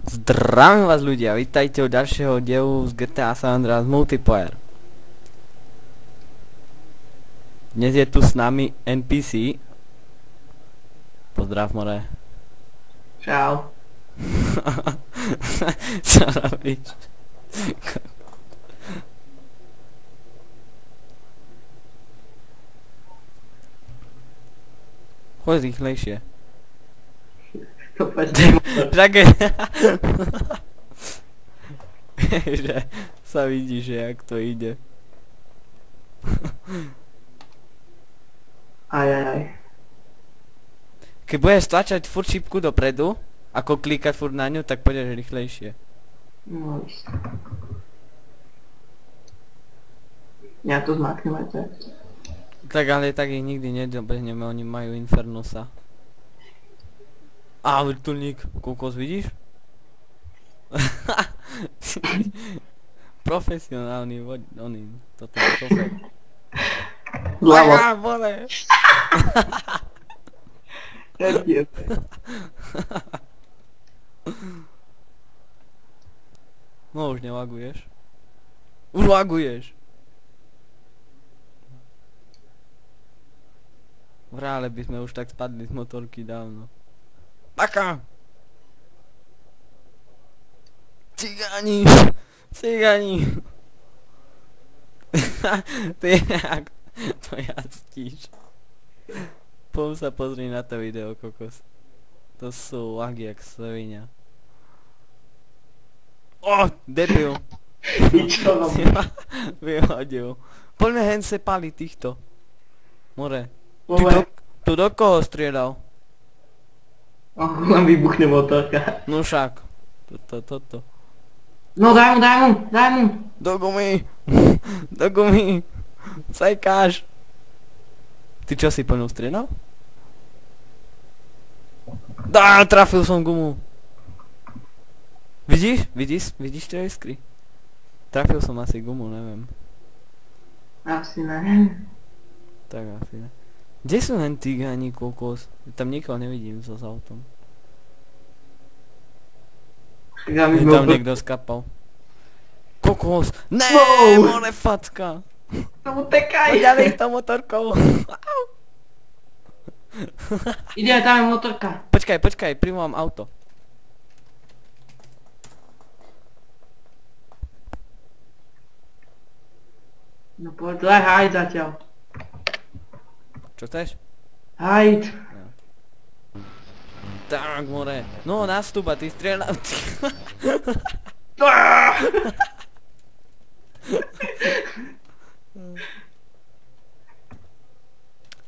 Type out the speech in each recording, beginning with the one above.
Zdravím vás ľudia, vítajte u ďalšieho dielu z GTA San Andreas Multiplayer. Dnes je tu s nami NPC. Pozdrav, more. Čau. Čo robíš? Choď rýchlejšie. To počne motor. Žake. Že sa vidí, že jak to ide. Aj. Keď budeš stlačať furt šipku dopredu, ako klikať furt na ňu, tak pôjdeš rýchlejšie. No isto. Ja to zmaknem aj tak. Tak ale tak ich nikdy nedobehneme, oni majú Infernusa. Á, vrtuľník, kokos, vidíš? Profesionálny oný, toto je šofér. Zľavo. Á, vole! No už nelaguješ. Už laguješ! V reále by sme už tak spadli z motorky dávno. Baka! Cigáni! Cigáni! Ty jak to jazdíš? Sa pozri na to video, kokos. To sú lagy jak svinia. O! Debil! Čo mám? Vyhodil. Poďme hen se pali týchto. More. Moment. Tu do koho striedal? Len vybuchne motorka. No však. Toto. No daj mu. Do gumy! Do gumy! Sajkáš! Ty čo si po ňom striedal? Dá, trafil som gumu. Vidíš tie iskry? Trafil som asi gumu, neviem. Asi ne. Tak asi ne. Kde sú len tigáni, kokos? Tam nikoho nevidím so autom. Je tam niekto skapal. Kokos! Ne, more facka! Utekaj! Ďalej s tou motorkou! Ide, tam je motorka. Počkaj, privolám auto. No poď, daj hajd zatiaľ. Čo chceš? Hajd. Tak, more. No, nastup a ty strieľa...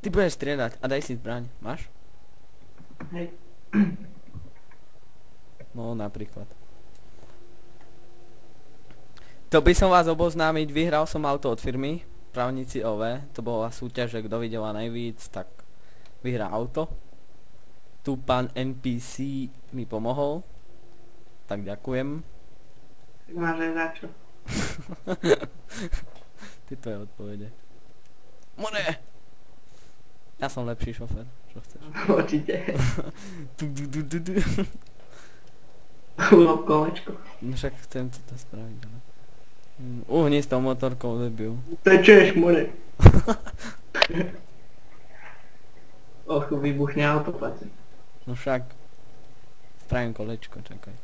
Ty budeš strieľať a daj si zbraň. Máš? Hej. No, napríklad. To by som vás oboznámiť, vyhral som auto od firmy Právnici OV, to bola súťaž, že kto videla najvíc, tak vyhrá auto. Tu pán NPC mi pomohol, tak ďakujem. Tak máš aj za čo. Ty to je odpovede. More! Ja som lepší šofér, čo chceš. Určite. Urob kolečko. No však chcem to spraviť, ale... Uhni s tou motorkou, debil. Tečeš, more. Och, vybuchne auto, paci. No však. Spravím kolečko, čakaj.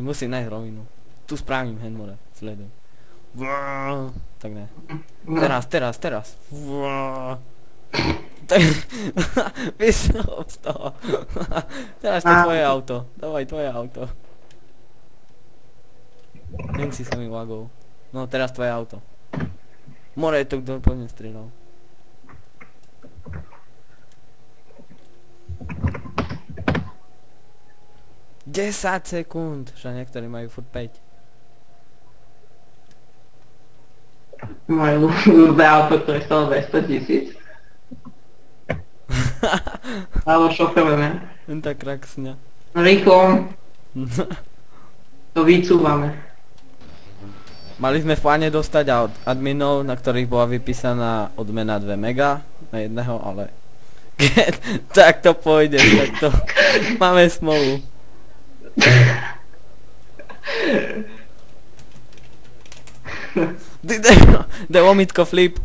Musím nájsť rovinu. Tu spravím hen, more, sleduj. Tak ne. Teraz. Vyšlo z toho. Teraz to je tvoje auto. Dávaj tvoje auto. Len si sa mi lagol. No teraz tvoje auto. More, to kto po mne strieľal. Desať sekúnd, že niektorí majú furt 5. Moje ľúbe auto, ktoré stalo 200 000. Alebo šoferujeme. Len tak raksňa. Rýchlo. To vycúvame. Mali sme v pláne dostať od adminov, na ktorých bola vypísaná odmena 2 mega na jedného, ale tak to pôjde, tak to máme smolu. Daj omitko flip.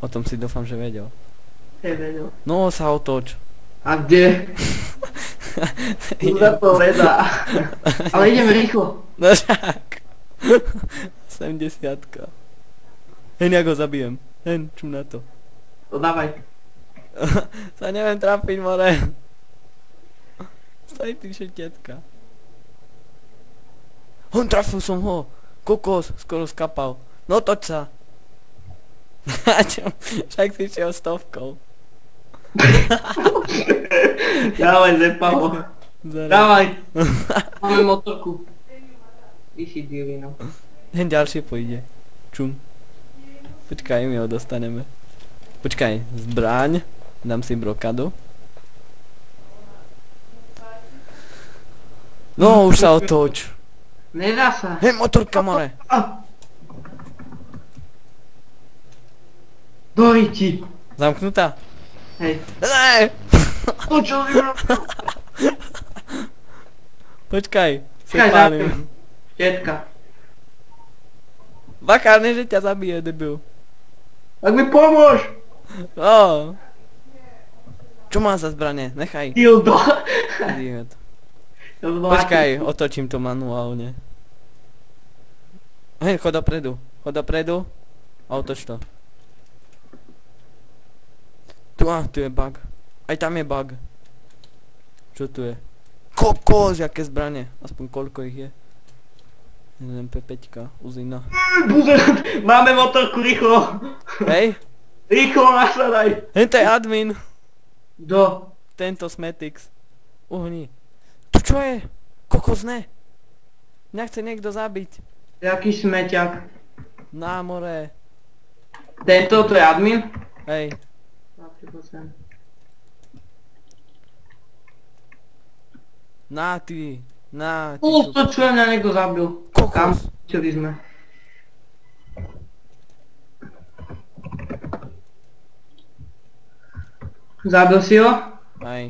O tom si dúfam, že vedel. Nevedel. No sa otoč. A kde? Tu sa to vedá. Ale ideme rýchlo. No však. 70-ka. Hen, ja ho zabijem. Hen, čum na to. To dávaj. Sa neviem trafiť, more. Stojí ty šetietka. Hon, trafil som ho. Kokos, skoro skapal. No toď sa. Však si šiel 100. Dávaj, zepavo. Dávaj. Máme motorku. Ty si divino. Hen ďalšie pôjde. Čum. Počkaj, my ho dostaneme. Počkaj, zbraň. Dám si brokadu. No, už sa otoč. Nedá sa. Hej, motorka, more. Dojti. Zamknutá? Hej. Ne! To čo si robil? Počkaj, sa Počkaj, pálim. Štetka. Bakárne, že ťa zabije, debil. Tak mi pomôž. No. Čo má za zbranie? Nechaj. Dildo. Idiot. Počkaj, otočím to manuálne. Hej, chod dopredu. Chod dopredu. A otoč to. Tu je bug. Aj tam je bug. Čo tu je? Kokos, jaké zbranie. Aspoň koľko ich je. MP5, uzina. Máme motorku, rýchlo. Hej. Rýchlo nasadaj. Hej, to je admin. Kto? Tento Smetix. Uhni. To čo je? Kokos, ne. Mňa chce niekto zabiť. Jaký smeťak. Na more. Tento, to je admin? Hej. Na ty. Na ty. To čo je, mňa niekto zabil. Kam Kokos. čili sme? Zabil si ho? Aj.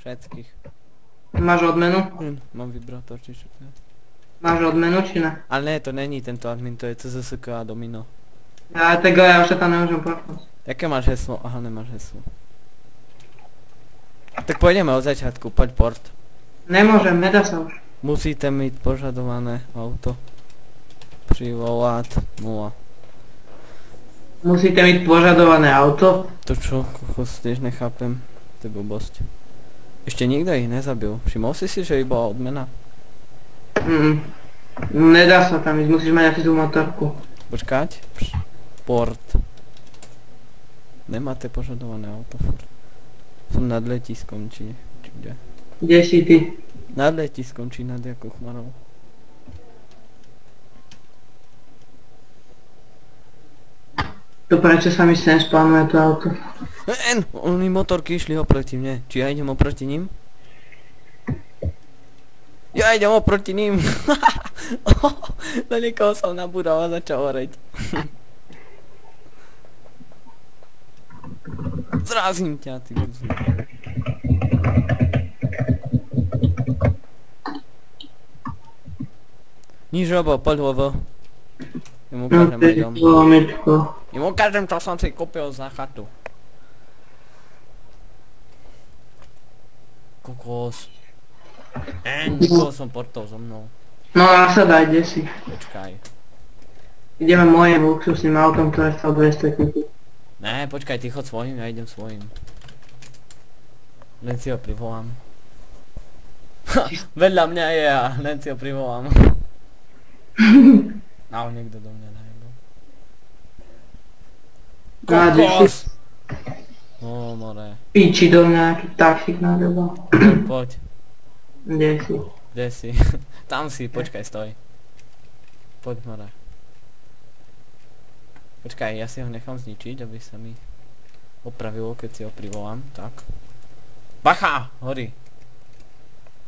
Všetkých. Máš odmenu? Mám vibrátor, či čo to je. Máš odmenu, či ne? Ale ne, to není tento admin, to je CZSK a Domino. Ja tego ja už sa tam nemôžem proknúť. Jaké máš heslo? Aha, nemáš heslo. Tak pôjdeme od začiatku, poď port. Nemôžem, nedá sa už. Musíte mít požadované auto. Privolať 0. Musíte mít požadované auto. To čo, kokos, tiež nechápem. To je blbosť. Ešte nikto ich nezabil. Všimol si si, že ich bola odmena? Nedá sa tam ísť, musíš mať asi tú motorku. Počkať. Port. Nemáte požadované auto furt. Som nad letiskom, či kde? Kde si ty? Nad letiskom, či nad jakou chmarou. To prečo sa mi sem spánuje to auto? Oni motorky išli oproti mne. Či ja idem oproti ním? Ja idem oproti ním. Do niekoho som nabúral a začal oreť. Zrazím ťa, ty buzný. Nič robo, poď hovo. Ja mu ukážem aj dom. Ja mu ukážem, čo som si kúpil za chatu. Kokos. Nikoho som portol so mnou. No nasadaj, kde si? Počkaj. Ideme mojim luxusným autom, ktoré stal 200 000. Ne, počkaj, ty chod svojím, ja idem svojím. Len si ho privolám. Vedľa mňa je a len si ho privolám. No, niekto do mňa najebol. Kokos! O, more. Piči do mňa, nejaký taxík nadebal. Poď. Kde si? Kde si? Tam si, počkaj, stoj. Poď, more. Počkaj, ja si ho nechám zničiť, aby sa mi opravilo, keď si ho privolám. Tak. Bacha! Horí.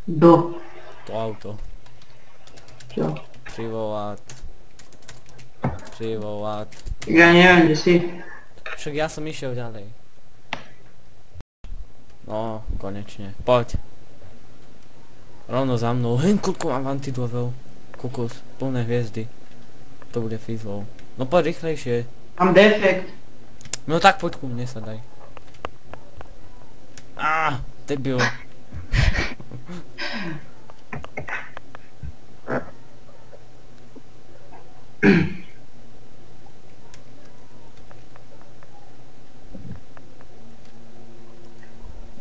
Do. To auto. Čo? Privolať. Privolať. Ja neviem, kde si. Však ja som išiel ďalej. No, konečne. Poď. Rovno za mnou. Hen, koľko mám antidlovel. Kokos, plné hviezdy. To bude fizlov. No poď rýchlejšie. Mám defekt. No tak poď ku mne sa daj. Á, debil.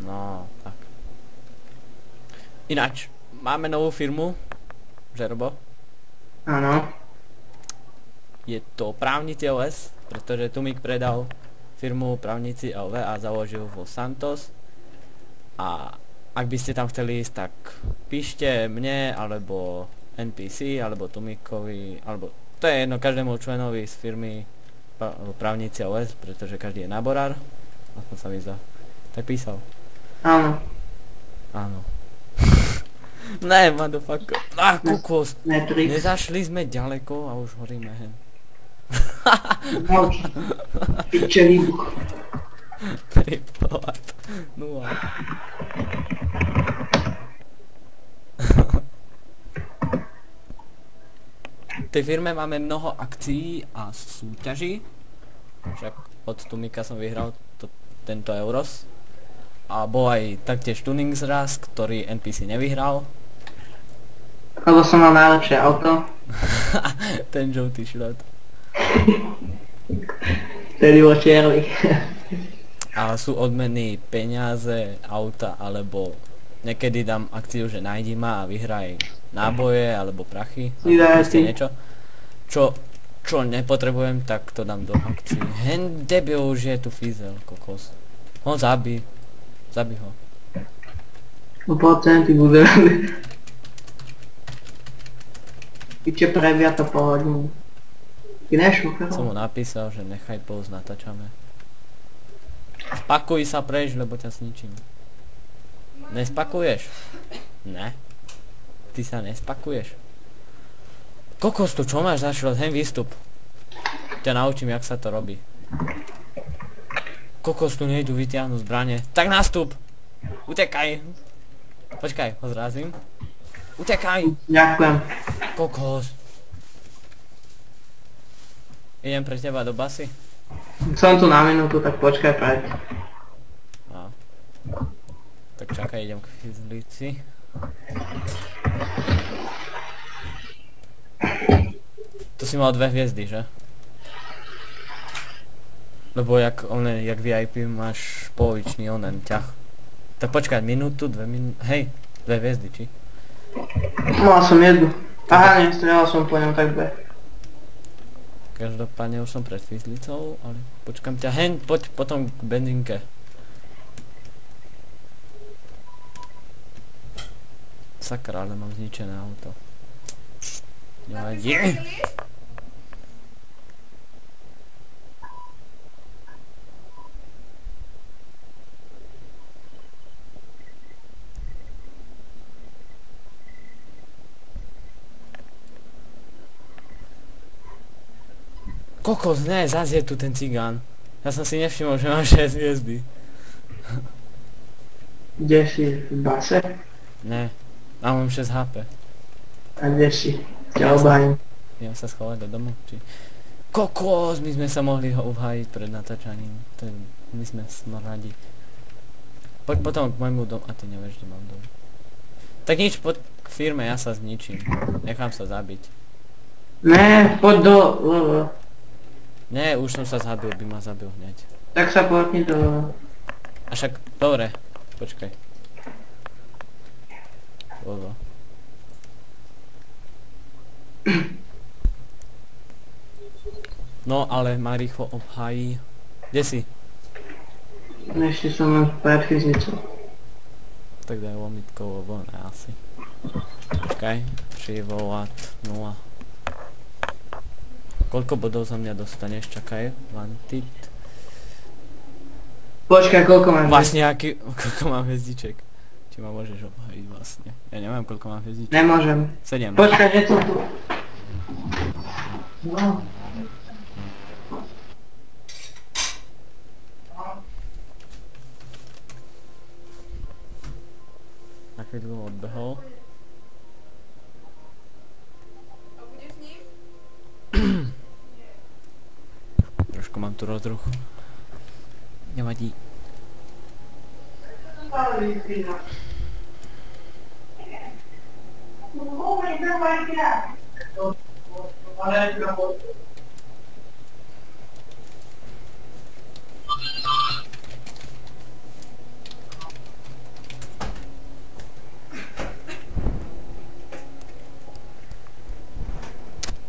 No, tak. Ináč, máme novú firmu, Žerbo. Áno. Je to Právnici OS, pretože Tumik predal firmu Právnici OV a založil vo Santos. A ak by ste tam chceli ísť, tak píšte mne, alebo NPC, alebo Tumikovi, alebo to je jedno každému členovi z firmy Právnici OS, pretože každý je náborár. Aspoň sa mi zdá. Tak písal. Áno. Áno. Ne, motherfucker. Ah, kukos. Matrix. Nezašli sme ďaleko a už horíme hen. Moč. Piče výbuch. Pripad. No a... V tej firme máme mnoho akcií a súťaží. Však od Tumika som vyhral tento Euros. A bol aj taktiež Tuningsraz, ktorý NPC nevyhral. Lebo som mal najlepšie auto. Ten žltý šľot. Vtedy bol čierny. A sú odmeny peniaze, auta, alebo niekedy dám akciu, že nájdi ma a vyhraj náboje, alebo prachy. Proste niečo. Čo nepotrebujem, tak to dám do akcií. Hen debil, už je tu Fizel, kokos. Ho zabij. Zabij ho. No poď ty bude. Piče prebia to po hodinu. Ty nešúkal? Som mu napísal, že nechaj pouz, natáčame. Spakuj sa preč, lebo ťa zničím. Nespakuješ? Ne. Ty sa nespakuješ. Kokos, tu čo máš za šrot? Hen výstup. Ťa naučím, jak sa to robí. Kokos, tu nejdu vytiahnuť zbrane. Tak nastup! Utekaj! Počkaj, ho zrazím. Utekaj! Ďakujem. Kokos. Idem pre teba do basy? Som tu na minútu, tak počkaj preď. A. Tak čakaj, idem k fizlici. Tu si mal 2 hviezdy, že? Lebo jak VIP máš polovičný onen ťah. Tak počkaj, minútu, 2 minúty, hej, 2 hviezdy, či? Mal som jednu. Aha, nestrelal som po ňom, tak dve. Každopádne už som pred fizlicou, ale počkám ťa, hen, poď potom k benzínke. Sakra, ale mám zničené auto. Nevadí. Kokos, ne, zás je tu ten cigán. Ja som si nevšimol, že mám 6 hviezdy. Kde si? V base? Ne, a mám 6 HP. A kde si? Ťa obhájim. Idem sa schovať do domu, či... Kokos, my sme sa mohli ho obhájiť pred natáčaním. My sme smradi. Poď potom k môjmu domu, a ty nevieš, že mám dom. Tak nič, poď k firme, ja sa zničím. Nechám sa zabiť. Ne, poď do... Nie, už som sa zabil, by ma zabil hneď. Tak sa poďme do... A však, dobre, počkaj. Lovo. No, ale ma rýchlo obhájí. Kde si? Ešte som len pred fyzicou. Tak daj lomitkovo von, asi. Počkaj, privolať 0. Koľko bodov za mňa dostaneš? Čakaj, Vantit. Počkaj, koľko mám? Vlastne aký, koľko mám hviezdiček? Či ma môžeš obhájiť vlastne? Ja neviem, koľko mám hviezdiček. Nemôžem. 7. Počkaj, že som tu. No. Na chvíľu odbehol. A bude s ním? Trošku mám tu rozruch. Nevadí.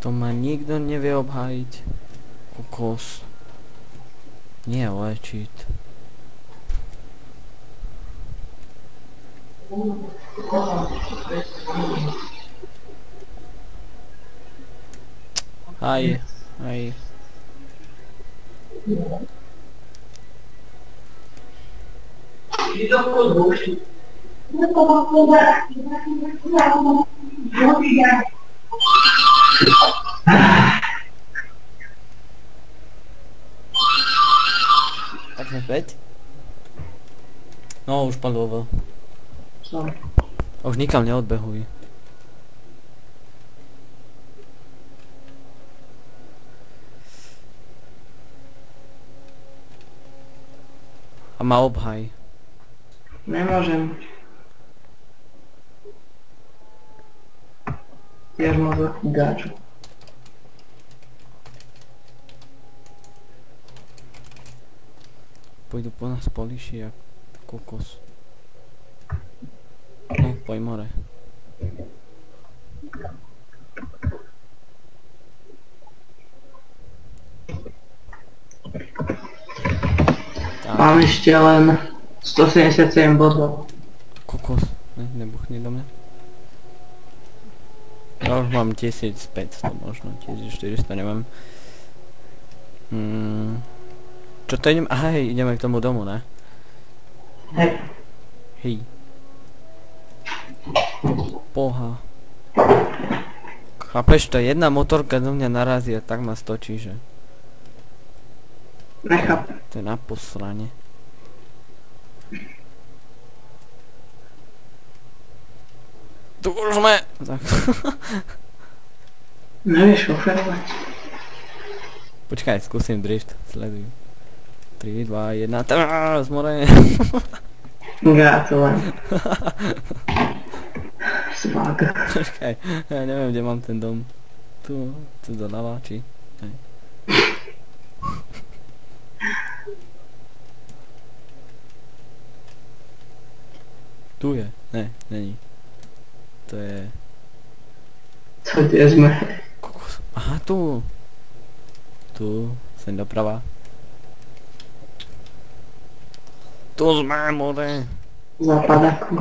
To ma nikto nevie obhájiť. Kokos. Nie lečiť. Aj. Tak sme späť? No, už padol. Už nikam neodbehuj. A ma obhaj. Nemôžem. Tiež môžu gáču. Pôjdu po nás poliši jak kokos. No, poď more. Mám ešte len 177 bodov. Kokos. Ne, nebuchni do mňa. Ja už mám 1500 možno, 1400, neviem. Čo to idem? Aha, hej, ideme k tomu domu, ne? Hej. Hej. Boha. Chápeš to? Jedna motorka do mňa narazí a tak ma stočí, že? Nechápem. To je na posranie. Tu už sme! Tak. Nevieš šoferovať. Počkaj, skúsim drift, sleduj. 3, 2, 1, z more. Gratulujem. Svag. Počkaj, ja neviem, kde mám ten dom. Tu doľava, či? Hej. Tu je, ne, není. To je... Co kde sme? Kokos. Aha, tu. Tu, sem doprava. Tu sme, more. Zapadaku.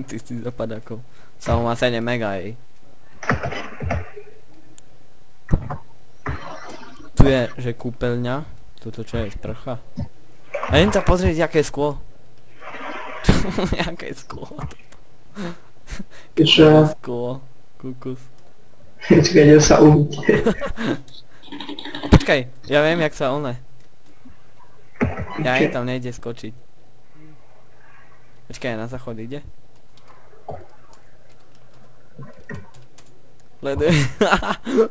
Ty si zapadákov. Samo má 7 mega, ej. Tu je, že kúpeľňa. Tuto čo je, sprcha. A jen sa pozrieť, jaké je sklo. Jaké je sklo. Čo? Sklo. Kukus. Počkaj, idem sa umyť. Počkaj, ja viem, jak sa one. Ja aj tam nejde skočiť. Počkaj, na záchod ide. Sleduje.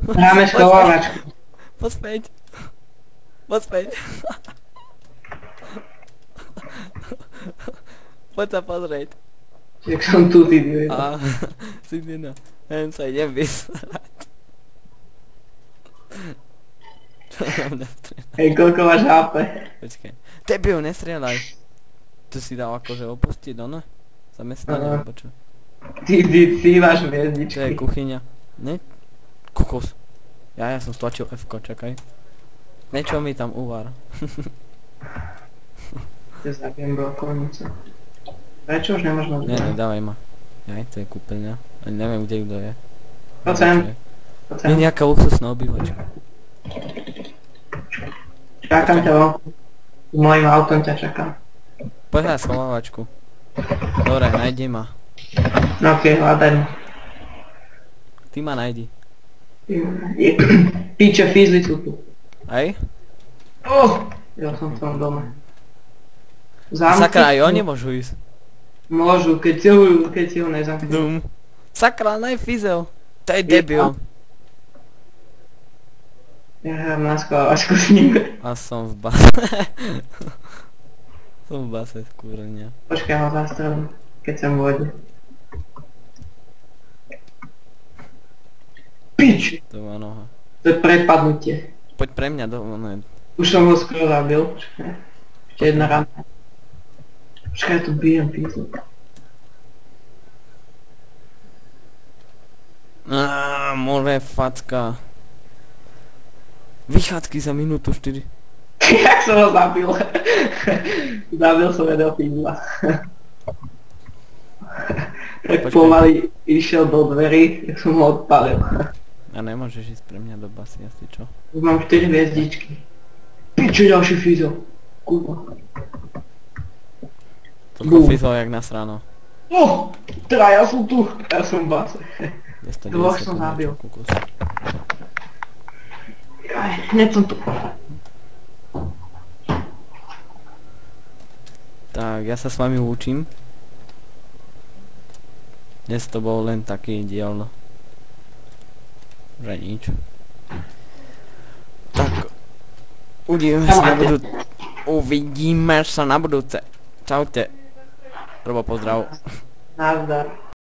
Hráme schovávačku. Poď späť. Poď späť. Poď sa pozrieť. Jak som tu, ty divi. A si dina. Hen sa idem vysrať. Čo tam nestrieľaj? Hej, koľko máš HP? Počkaj. Debil, nestrieľaj. Tu si dal akože opustiť, ono? Zamestnanie, Aha. alebo čo? Ty máš To je hviezdičky. kuchyňa. Ne? Kokos. Ja som stlačil F-ko, čakaj. Niečo mi tam uvar. Ja zabijem brokovnicu. Prečo už nemáš moc? Nie, nedávaj ma. Jaj, to je kúpeľňa. Ani neviem, kde kto je. Poď sem. Čo je? Poď Je sem. nejaká luxusná obývačka. Čakám ťa vonku. S mojím autom ťa čakám. Poď na schovávačku. Dobre, najdi ma. No okej, hľadaj ma. Ty ma najdi. Piče, fízli sú tu. Aj? Ja som v tom dome. Zámky Sakra, aj sú- oni môžu ísť. Môžu, keď si ho nezamknú. Dum. Sakra, Fizel. To je debil. Ja hrám na schovávačku s ním. A som v base. Som v base, kurňa. Počkaj, ho zastrelím, keď som v vode. Pič! To má noha. To je prepadnutie. Poď pre mňa do... Už som ho skoro zabil. Počkaj. Ešte jedna rana. Počkaj, ja tu bijem písmu. More facka. Vychádzky za minútu 4. Jak som ho zabil. Zabil som jedného písma. Tak Počkaj. pomaly išiel do dverí, tak som ho odpálil. A nemôžeš ísť pre mňa do basy, asi čo? Už mám 4 hviezdičky. Pičo, ďalší Fizo. Kurva. Toľko fizol jak nasráno. Traja sú tu. Ja som v base. 290 Dvoch som sekúnd, zabil. čo, kukus. Aj, hneď som tu. Tak, ja sa s vami učím. Dnes to bol len taký diel, no. Že nič. Tak, uvidíme sa na budúce. Čaute. Robo, pozdrav. Nazdar.